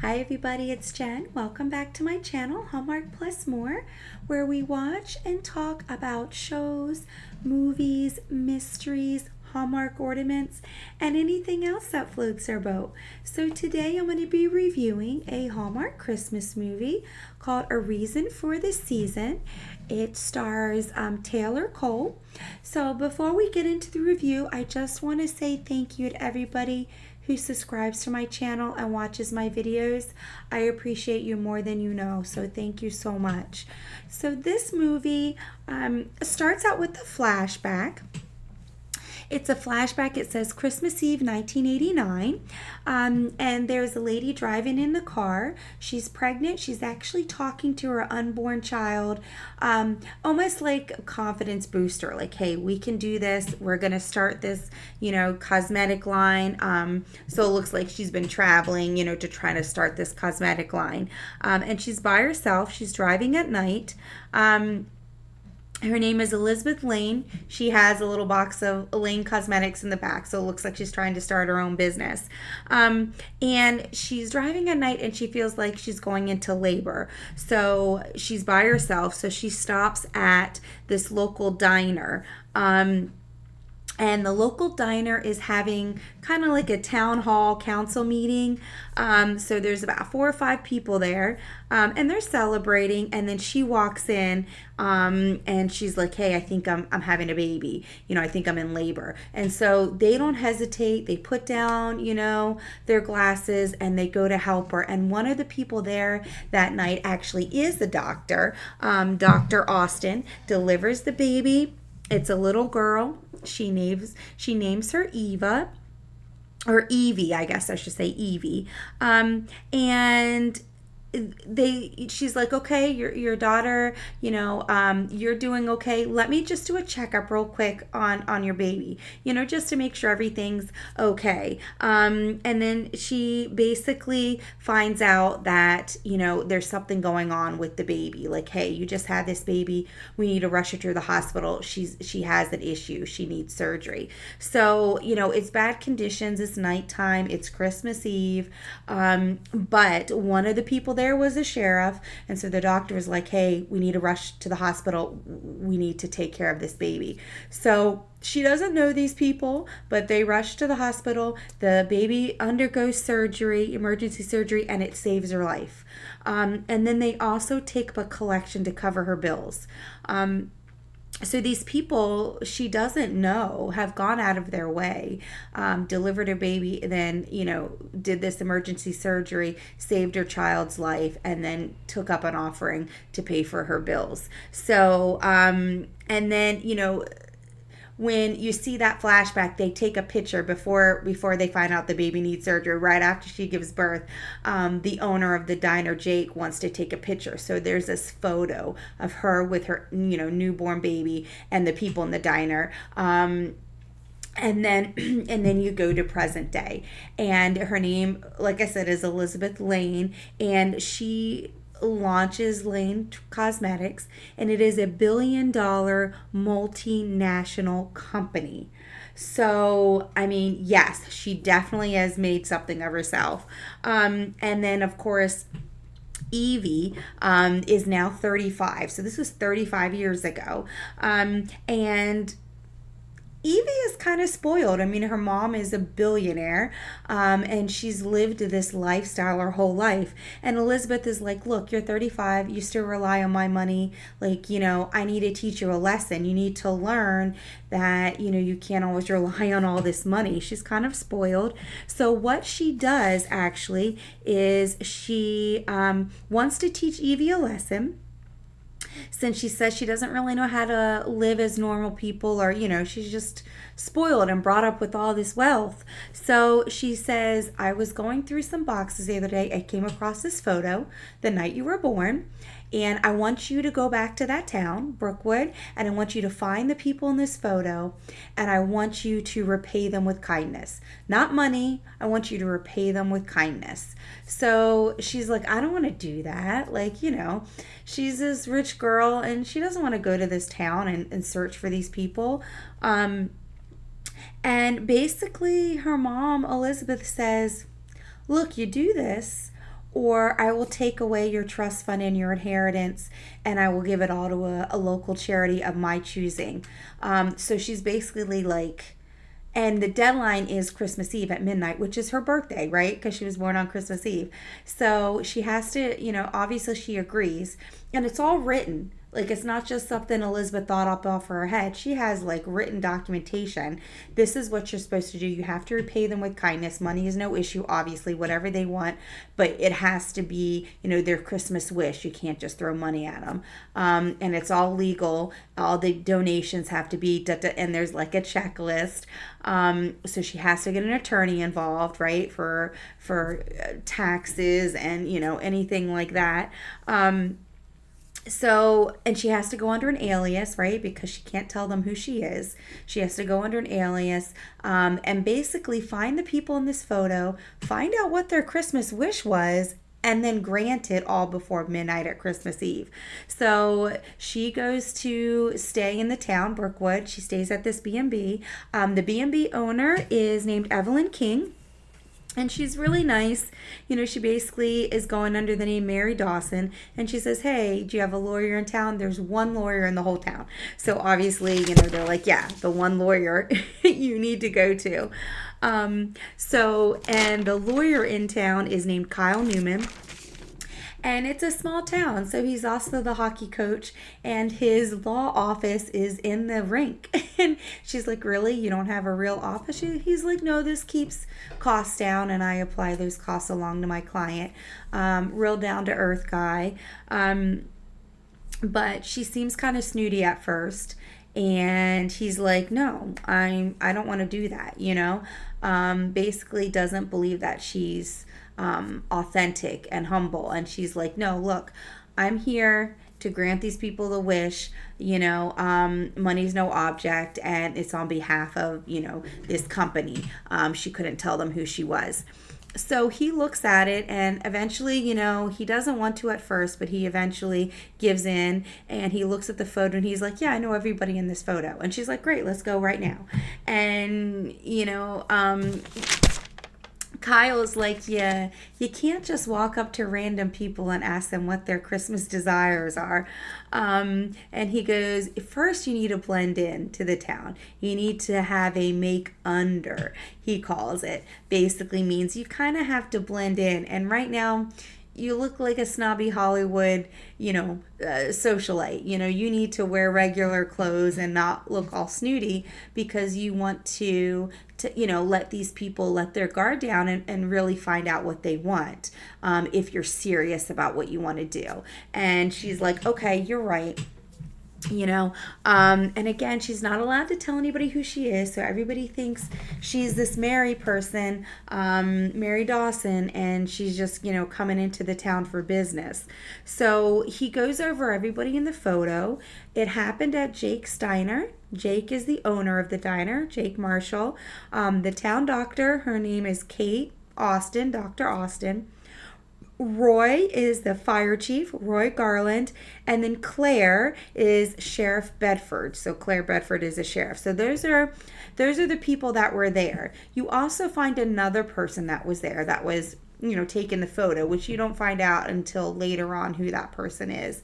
Hi everybody, it's Jen. Welcome back to my channel, Hallmark Plus More, where we watch and talk about shows, movies, mysteries, Hallmark ornaments, and anything else that floats our boat. So today I'm going to be reviewing a Hallmark Christmas movie called A Reason for the Season. It stars Taylor Cole. So before we get into the review, I just want to say thank you to everybody who subscribes to my channel and watches my videos. I appreciate you more than you know, so thank you so much. So this movie starts out with a flashback. It's a flashback. It says Christmas Eve 1989. And there's a lady driving in the car. She's pregnant. She's actually talking to her unborn child, almost like a confidence booster. Like, hey, we can do this. We're going to start this, cosmetic line. So it looks like she's been traveling, to try to start this cosmetic line. And she's by herself. She's driving at night. Her name is Elizabeth Lane. She has a little box of Lane Cosmetics in the back, so it looks like she's trying to start her own business. And she's driving at night and she feels like she's going into labor. So she's by herself, so she stops at this local diner. And the local diner is having kind of like a town hall council meeting. So there's about 4 or 5 people there, and they're celebrating. And then she walks in, and she's like, "Hey, I think I'm having a baby. I think I'm in labor." And so they don't hesitate. They put down, their glasses, and they go to help her. And one of the people there that night actually is the doctor. Dr. Austin delivers the baby. It's a little girl. She names her Eva, or Evie, I guess I should say Evie. And she's like, "Okay, your daughter, you're doing okay. Let me just do a checkup real quick on your baby, just to make sure everything's okay." And then she basically finds out that, there's something going on with the baby. Like, "Hey, you just had this baby. We need to rush her to the hospital. She has an issue. She needs surgery." So, it's bad conditions. It's nighttime. It's Christmas Eve. But one of the people there was a sheriff, and so the doctor was like, "Hey, we need to rush to the hospital. We need to take care of this baby." So she doesn't know these people, but they rush to the hospital. The baby undergoes surgery, emergency surgery, and it saves her life. And then they also take up a collection to cover her bills. So these people she doesn't know have gone out of their way, delivered her baby, then, did this emergency surgery, saved her child's life, and then took up an offering to pay for her bills. So, and then, when you see that flashback, they take a picture before they find out the baby needs surgery. Right after she gives birth, the owner of the diner, Jake, wants to take a picture. So there's this photo of her with her, newborn baby and the people in the diner. And then you go to present day, and her name, like I said, is Elizabeth Lane, and she launches Lane Cosmetics, and it is a $1 billion multinational company. So, I mean, yes, she definitely has made something of herself. And then, of course, Evie is now 35. So this was 35 years ago. And Evie is kind of spoiled. I mean, her mom is a billionaire, and she's lived this lifestyle her whole life. And Elizabeth is like, "Look, you're 35. You still rely on my money. Like, I need to teach you a lesson. You need to learn that, you can't always rely on all this money." She's kind of spoiled. So what she does actually is she wants to teach Evie a lesson, since she says she doesn't really know how to live as normal people, or, she's just spoiled and brought up with all this wealth. So she says, "I was going through some boxes the other day. I came across this photo the night you were born. And I want you to go back to that town, Brookwood, and I want you to find the people in this photo, and I want you to repay them with kindness. Not money. I want you to repay them with kindness." So she's like, "I don't want to do that." Like, she's this rich girl, and she doesn't want to go to this town and search for these people. And basically her mom, Elizabeth, says, "Look, you do this, or I will take away your trust fund and your inheritance, and I will give it all to a local charity of my choosing. So she's basically like, and the deadline is Christmas Eve at midnight, which is her birthday, right? Because she was born on Christmas Eve. So she has to, obviously she agrees. And it's all written. Like, it's not just something Elizabeth thought up off her head. She has like written documentation. This is what you're supposed to do. You have to repay them with kindness. Money is no issue, obviously, whatever they want, but it has to be, their Christmas wish. You can't just throw money at them. And it's all legal. All the donations have to be, and there's like a checklist. So she has to get an attorney involved, right, for taxes and anything like that. And she has to go under an alias, right? Because she can't tell them who she is. She has to go under an alias, and basically find the people in this photo, find out what their Christmas wish was, and then grant it all before midnight at Christmas Eve. So she goes to stay in the town, Brookwood. She stays at this B&B. The B&B owner is named Evelyn King. And she's really nice. She basically is going under the name Mary Dawson. And she says, hey, do you have a lawyer in town? There's one lawyer in the whole town. So obviously, they're like, yeah, the one lawyer you need to go to. And the lawyer in town is named Kyle Newman. And it's a small town, so he's also the hockey coach, and his law office is in the rink. And she's like, really? You don't have a real office? He's like, no, this keeps costs down, and I apply those costs along to my client. Real down-to-earth guy. But she seems kind of snooty at first. And he's like, no, I don't want to do that, basically doesn't believe that she's authentic and humble. And she's like, no, look, I'm here to grant these people the wish, money's no object, and it's on behalf of, this company. She couldn't tell them who she was. So he looks at it, and eventually, he doesn't want to at first, but he eventually gives in, and he looks at the photo, and he's like, yeah, I know everybody in this photo. And she's like, great, let's go right now. And, Kyle's like, yeah, you can't just walk up to random people and ask them what their Christmas desires are. And he goes, first you need to blend in to the town. You need to have a make under, he calls it. Basically means you kind of have to blend in. And right now, you look like a snobby Hollywood, socialite. You need to wear regular clothes and not look all snooty because you want to let these people let their guard down and really find out what they want, if you're serious about what you want to do. And she's like, okay, you're right. And again, she's not allowed to tell anybody who she is, so everybody thinks she's this Mary person, Mary Dawson, and she's just coming into the town for business. So he goes over everybody in the photo. It happened at Jake's Diner. Jake is the owner of the diner, Jake Marshall. The town doctor, her name is Kate Austin, Dr. Austin. Roy is the fire chief, Roy Garland, and then Claire is Sheriff Bedford. So Claire Bedford is a sheriff. So those are the people that were there. You also find another person that was there that was taking the photo, which you don't find out until later on who that person is.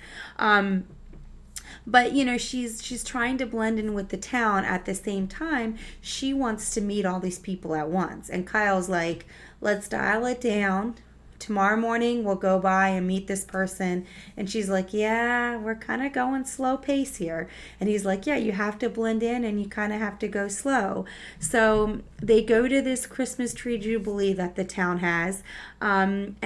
But she's trying to blend in with the town. At the same time, she wants to meet all these people at once. And Kyle's like, let's dial it down. Tomorrow morning we'll go by and meet this person. And she's like, yeah, we're kind of going slow pace here. And he's like, yeah, you have to blend in and you kind of have to go slow. So they go to this Christmas tree jubilee that the town has. Ryan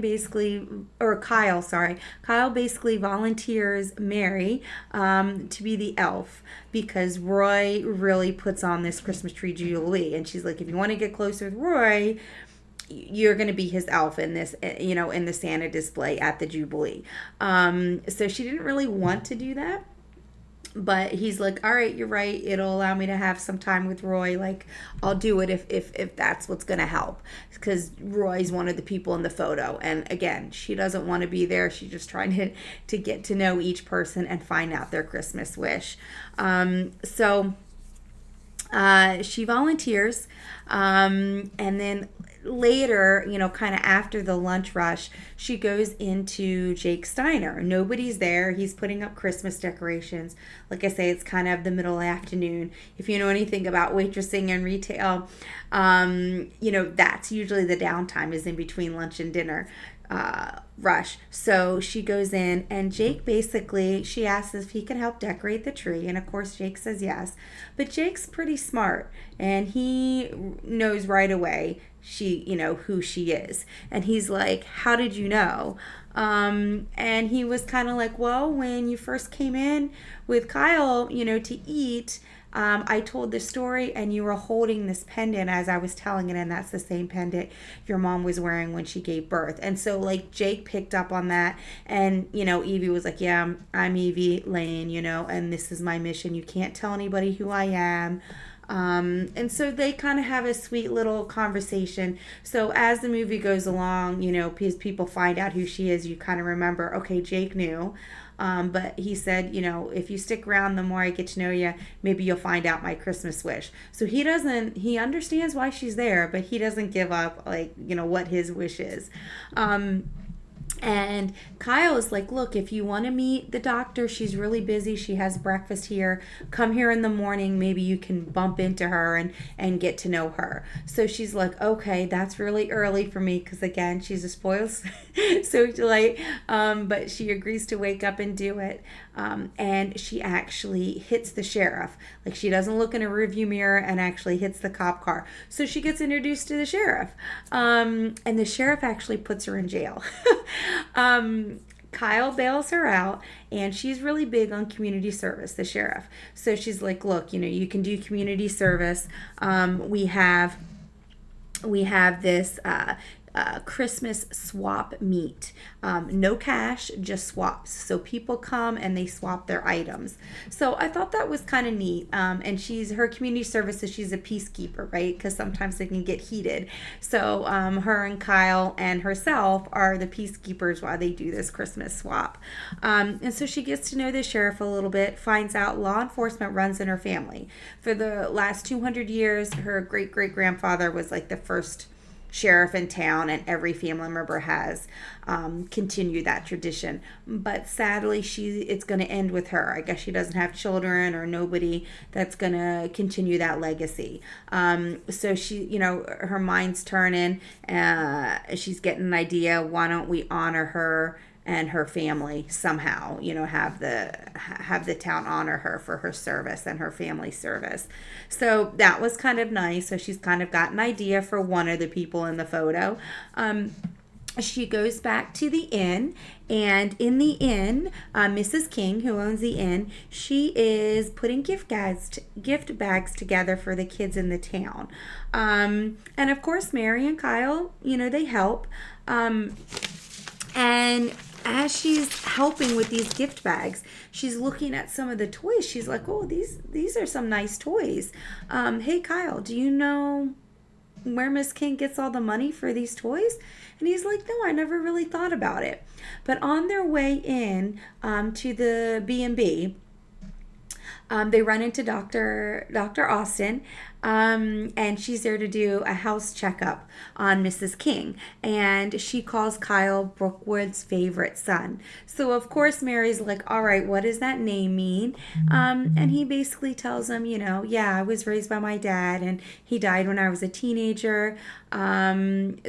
basically, or Kyle basically volunteers Mary to be the elf because Roy really puts on this Christmas tree jubilee. And she's like, if you want to get closer with Roy, you're going to be his elf in this, in the Santa display at the Jubilee. So she didn't really want to do that. But he's like, all right, you're right. It'll allow me to have some time with Roy. Like, I'll do it if that's what's going to help. Because Roy's one of the people in the photo. And again, she doesn't want to be there. She's just trying to get to know each person and find out their Christmas wish. She volunteers. And then later, kind of after the lunch rush, she goes into Jake's diner. Nobody's there. He's putting up Christmas decorations. Like I say, it's kind of the middle afternoon. If you know anything about waitressing and retail, that's usually the downtime is in between lunch and dinner rush. So she goes in, and Jake basically, she asks if he can help decorate the tree, and of course Jake says yes. But Jake's pretty smart, and he knows right away who she is. And he's like, how did you know? And he was kind of like, well, when you first came in with Kyle, to eat, I told the story, and you were holding this pendant as I was telling it, and that's the same pendant your mom was wearing when she gave birth. And so, like, Jake picked up on that, and, Evie was like, yeah, I'm Evie Lane, and this is my mission. You can't tell anybody who I am. And so they kind of have a sweet little conversation. So as the movie goes along, because people find out who she is, you kind of remember, okay, Jake knew. But he said, if you stick around, the more I get to know you, maybe you'll find out my Christmas wish. So he understands why she's there, but he doesn't give up, what his wish is. And Kyle is like, look, if you want to meet the doctor, she's really busy. She has breakfast here. Come here in the morning. Maybe you can bump into her and get to know her. So she's like, okay, that's really early for me because, again, she's a spoiled socialite. But she agrees to wake up and do it. And she actually hits the sheriff. Like, she doesn't look in a rearview mirror and actually hits the cop car. So she gets introduced to the sheriff. And the sheriff actually puts her in jail. Kyle bails her out, and she's really big on community service, the sheriff. So she's like, look, you can do community service. We have this Christmas swap meet. No cash, just swaps. So people come and they swap their items. So I thought that was kind of neat. And her community services, she's a peacekeeper, right? Because sometimes they can get heated. So her and Kyle and herself are the peacekeepers while they do this Christmas swap. And so she gets to know the sheriff a little bit, finds out law enforcement runs in her family. For the last 200 years, her great-great-grandfather was like the first sheriff in town, and every family member has continued that tradition. But sadly, it's going to end with her. I guess she doesn't have children or nobody that's going to continue that legacy. So she, her mind's turning. She's getting an idea. Why don't we honor her and her family somehow, have the town honor her for her service and her family service. So that was kind of nice. So she's kind of got an idea for one of the people in the photo. She goes back to the inn, and in the inn, Mrs. King, who owns the inn, she is putting gift bags together for the kids in the town. And of course, Mary and Kyle, they help. And as she's helping with these gift bags, she's looking at some of the toys. She's like, oh, these are some nice toys. Hey, Kyle, do you know where Miss King gets all the money for these toys? And he's like, no, I never really thought about it. But on their way in to the B&B, they run into Dr. Austin, and she's there to do a house checkup on Mrs. King. And she calls Kyle Brookwood's favorite son. So, of course, Mary's like, all right, what does that name mean? And he basically tells him, I was raised by my dad, and he died when I was a teenager. Mrs.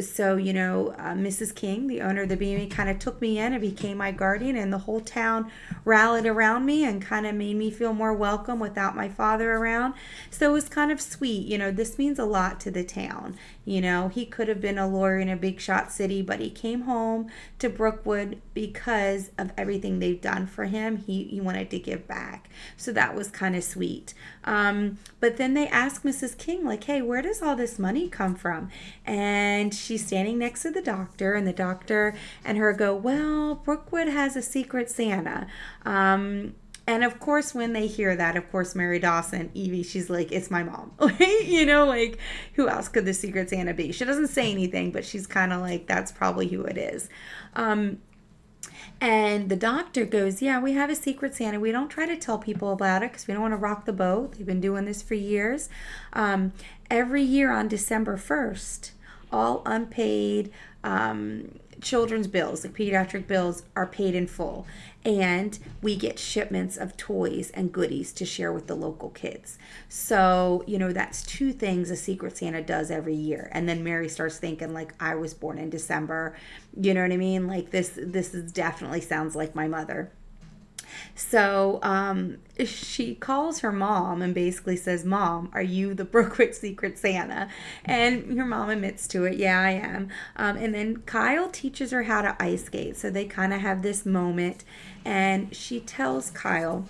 King, the owner of the B&B, kind of took me in and became my guardian, and the whole town rallied around me and kind of made me feel more welcome without my father around. So it was kind of sweet. This means a lot to the town. He could have been a lawyer in a big shot city, but he came home to Brookwood because of everything they've done for him. He wanted to give back. So that was kind of sweet. But then they asked Mrs. King, like, hey, where does all this money come from? And she's standing next to the doctor, and the doctor and her go, well, Brookwood has a secret Santa. And of course, when they hear that, of course, Mary Dawson, Evie, she's like, it's my mom. Who else could the secret Santa be? She doesn't say anything, but she's kind of like, that's probably who it is. And the doctor goes, yeah, we have a secret Santa. We don't try to tell people about it because we don't want to rock the boat. They've been doing this for years. Every year on December 1st, all unpaid children's bills, like pediatric bills, are paid in full. And we get shipments of toys and goodies to share with the local kids. So, that's two things a Secret Santa does every year. And then Mary starts thinking, like, I was born in December. You know what I mean? Like, this is definitely sounds like my mother. So she calls her mom and basically says, Mom, are you the Brookwood Secret Santa? And her mom admits to it. Yeah, I am. And then Kyle teaches her how to ice skate. So they kind of have this moment. And she tells Kyle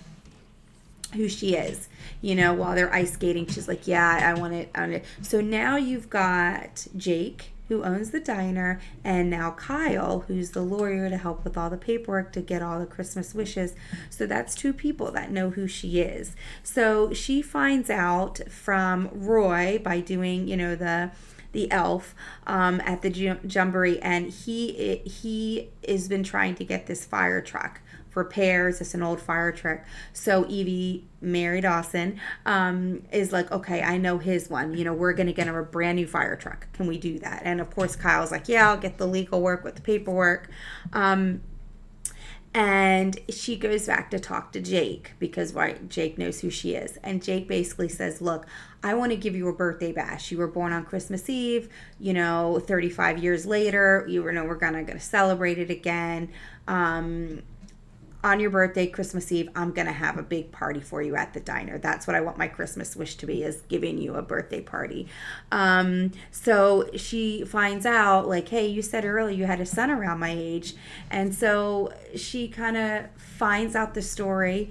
who she is, while they're ice skating. She's like, yeah, I want it. So now you've got Jake, who owns the diner, and now Kyle, who's the lawyer to help with all the paperwork to get all the Christmas wishes. So that's two people that know who she is. So she finds out from Roy by doing, the elf at the Jamboree, and he has been trying to get this fire truck repairs. It's an old fire truck. So Evie, Mary Dawson, is like, okay, I know his one. We're going to get him a brand new fire truck. Can we do that? And of course, Kyle's like, yeah, I'll get the legal work with the paperwork. And she goes back to talk to Jake because Jake knows who she is. And Jake basically says, look, I want to give you a birthday bash. You were born on Christmas Eve, 35 years later, we're going to celebrate it again. On your birthday, Christmas Eve, I'm going to have a big party for you at the diner. That's what I want my Christmas wish to be, is giving you a birthday party. So she finds out, like, hey, you said earlier you had a son around my age. And so she kind of finds out the story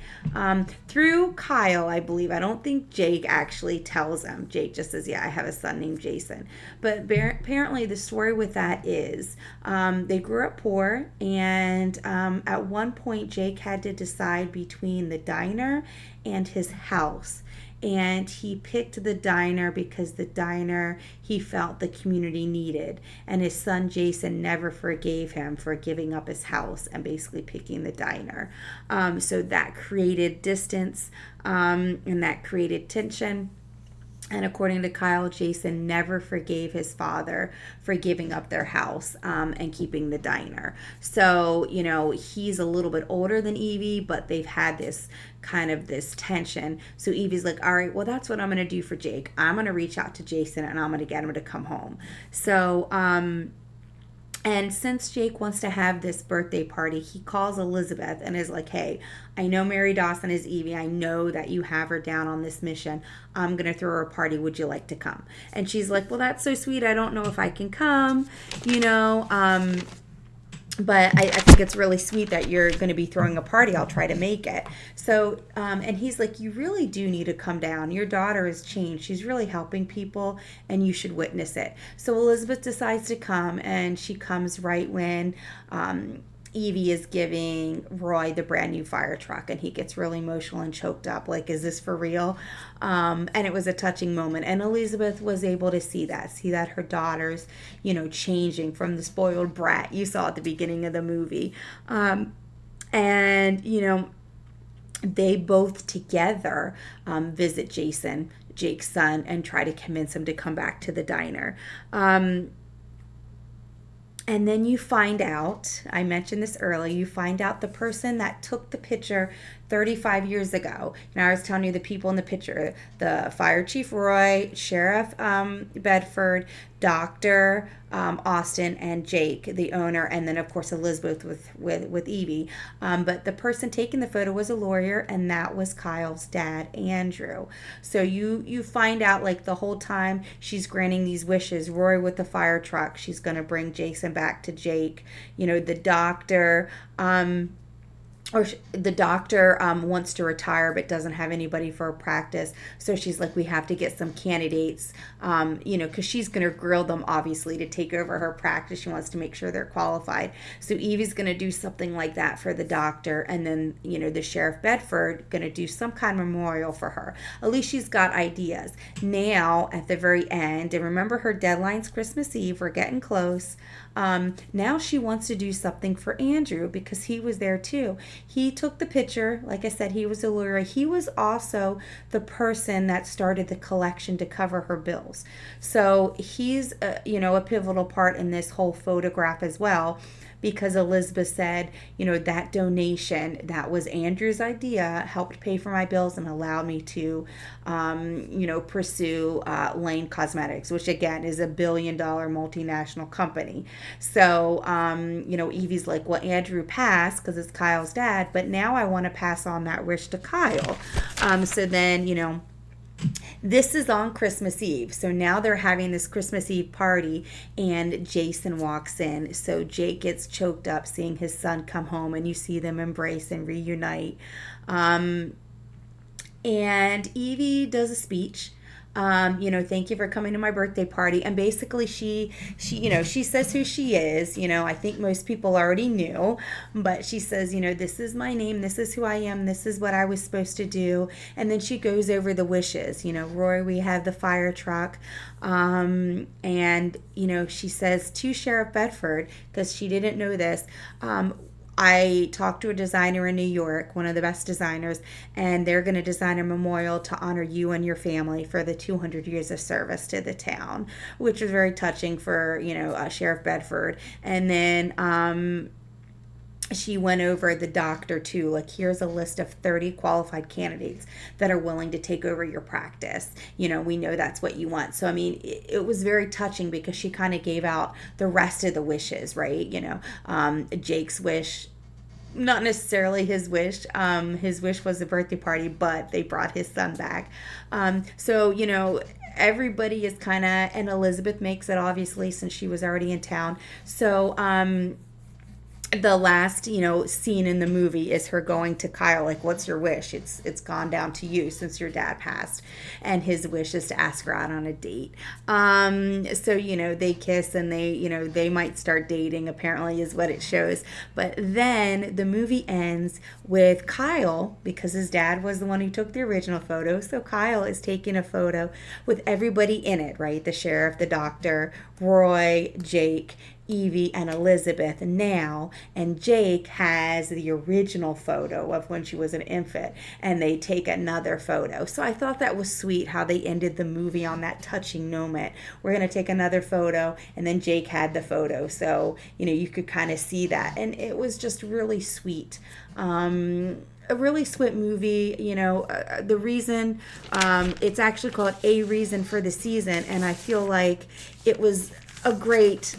through Kyle, I believe. I don't think Jake actually tells him. Jake just says, yeah, I have a son named Jason. But apparently the story with that is they grew up poor, and at one point Jake had to decide between the diner and his house. And he picked the diner because the diner he felt the community needed. And his son Jason never forgave him for giving up his house and basically picking the diner. So that created distance and that created tension. And according to Kyle, Jason never forgave his father for giving up their house and keeping the diner. So, he's a little bit older than Evie, but they've had this tension. So Evie's like, all right, well, that's what I'm going to do for Jake. I'm going to reach out to Jason and I'm going to get him to come home. So, and since Jake wants to have this birthday party, he calls Elizabeth and is like, hey, I know Mary Dawson is Evie. I know that you have her down on this mission. I'm going to throw her a party. Would you like to come? And she's like, well, that's so sweet. I don't know if I can come, but I think it's really sweet that you're going to be throwing a party. I'll try to make it. So, and he's like, you really do need to come down. Your daughter has changed. She's really helping people, and you should witness it. So Elizabeth decides to come, and she comes right when Evie is giving Roy the brand new fire truck, and he gets really emotional and choked up, like, is this for real? And it was a touching moment, and Elizabeth was able to see that her daughter's changing from the spoiled brat you saw at the beginning of the movie. And they both together visit Jason, Jake's son, and try to convince him to come back to the diner. And then you find out, I mentioned this earlier, you find out the person that took the picture 35 years ago. I was telling you the people in the picture, the Fire Chief Roy, Sheriff Bedford, Dr. Austin, and Jake, the owner, and then of course Elizabeth with Evie. But the person taking the photo was a lawyer, and that was Kyle's dad, Andrew. So you find out, like, the whole time she's granting these wishes, Roy with the fire truck, she's going to bring Jason back to Jake. The doctor... the doctor wants to retire but doesn't have anybody for a practice. So she's like, we have to get some candidates, because she's going to grill them, obviously, to take over her practice. She wants to make sure they're qualified. So Evie's going to do something like that for the doctor. And then, the Sheriff Bedford going to do some kind of memorial for her. At least she's got ideas. Now, at the very end, and remember her deadline's Christmas Eve. We're getting close. Now she wants to do something for Andrew because he was there too. He took the picture. Like I said, he was a lawyer. He was also the person that started the collection to cover her bills. So he's, a pivotal part in this whole photograph as well, because Elizabeth said, that donation, that was Andrew's idea, helped pay for my bills and allowed me to, pursue Lane Cosmetics, which again is $1 billion multinational company. So, Evie's like, well, Andrew passed because it's Kyle's dad, but now I want to pass on that wish to Kyle. So then, this is on Christmas Eve. So now they're having this Christmas Eve party and Jason walks in. So Jake gets choked up seeing his son come home, and you see them embrace and reunite. And Evie does a speech. Thank you for coming to my birthday party. And basically she says who she is. I think most people already knew, but she says, this is my name, this is who I am, this is what I was supposed to do. And then she goes over the wishes. Roy, we have the fire truck. And, she says to Sheriff Bedford, because she didn't know this, I talked to a designer in New York, one of the best designers, and they're going to design a memorial to honor you and your family for the 200 years of service to the town, which was very touching for, Sheriff Bedford. And then she went over the doctor too, like, here's a list of 30 qualified candidates that are willing to take over your practice. We know that's what you want. So, I mean, it was very touching because she kind of gave out the rest of the wishes, right? Jake's wish, not necessarily his wish. His wish was a birthday party, but they brought his son back. So, everybody is kind of, and Elizabeth makes it, obviously, since she was already in town. So, the last scene in the movie is her going to Kyle, like, what's your wish? It's gone down to you since your dad passed, and his wish is to ask her out on a date. So they kiss, and they might start dating, apparently, is what it shows. But then the movie ends with Kyle, because his dad was the one who took the original photo, so Kyle is taking a photo with everybody in it, right? The sheriff, the doctor, Roy, Jake, Evie, and Elizabeth now, and Jake has the original photo of when she was an infant, and they take another photo. So I thought that was sweet how they ended the movie on that touching moment. We're going to take another photo, and then Jake had the photo, so you could kind of see that, and it was just really sweet. A really sweet movie. The reason it's actually called A Reason for the Season, and I feel like it was a great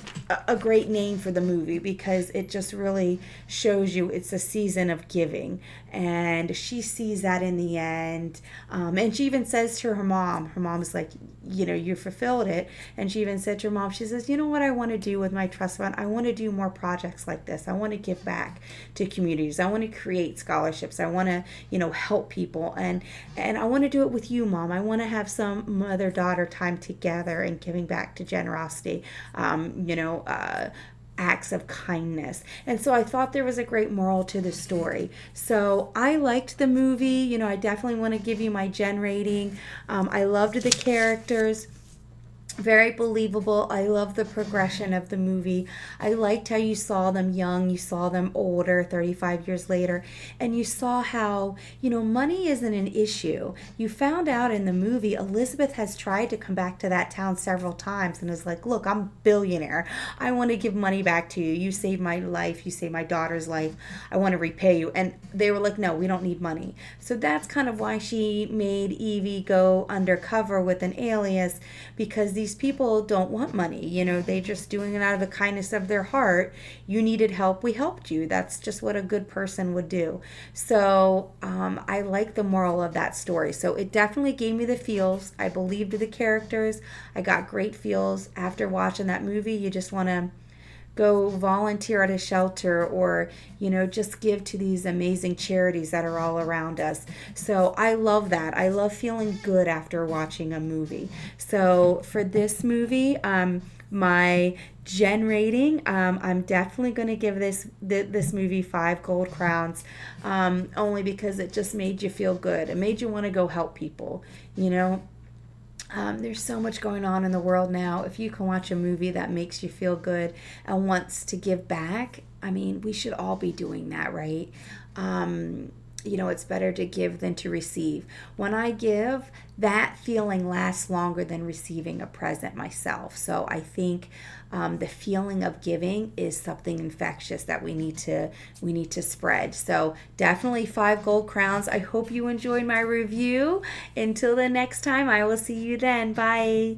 name for the movie because it just really shows you it's a season of giving, and she sees that in the end. And she even says to her mom's like, you fulfilled it. And she even said to her mom, she says, what I want to do with my trust fund? I want to do more projects like this. I want to give back to communities. I want to create scholarships. I want to, help people. And I want to do it with you, Mom. I want to have some mother-daughter time together and giving back to generosity, acts of kindness. And so I thought there was a great moral to the story. So I liked the movie. I definitely want to give you my Gen rating. I loved the characters. Very believable. I love the progression of the movie. I liked how you saw them young, you saw them older, 35 years later, and you saw how, money isn't an issue. You found out in the movie, Elizabeth has tried to come back to that town several times and is like, look, I'm a billionaire. I want to give money back to you. You saved my life. You saved my daughter's life. I want to repay you. And they were like, no, we don't need money. So that's kind of why she made Evie go undercover with an alias, because these people don't want money. They're just doing it out of the kindness of their heart. You needed help, we helped you. That's just what a good person would do. So I like the moral of that story. So it definitely gave me the feels. I believed the characters. I got great feels after watching that movie. You just want to go volunteer at a shelter or, just give to these amazing charities that are all around us. So I love that. I love feeling good after watching a movie. So for this movie, my Gen rating, I'm definitely going to give this movie 5 gold crowns, only because it just made you feel good. It made you want to go help people, There's so much going on in the world now. If you can watch a movie that makes you feel good and wants to give back, I mean, we should all be doing that, right? It's better to give than to receive. When I give, that feeling lasts longer than receiving a present myself. So I think the feeling of giving is something infectious that we need to spread. So definitely 5 gold crowns. I hope you enjoyed my review. Until the next time, I will see you then. Bye.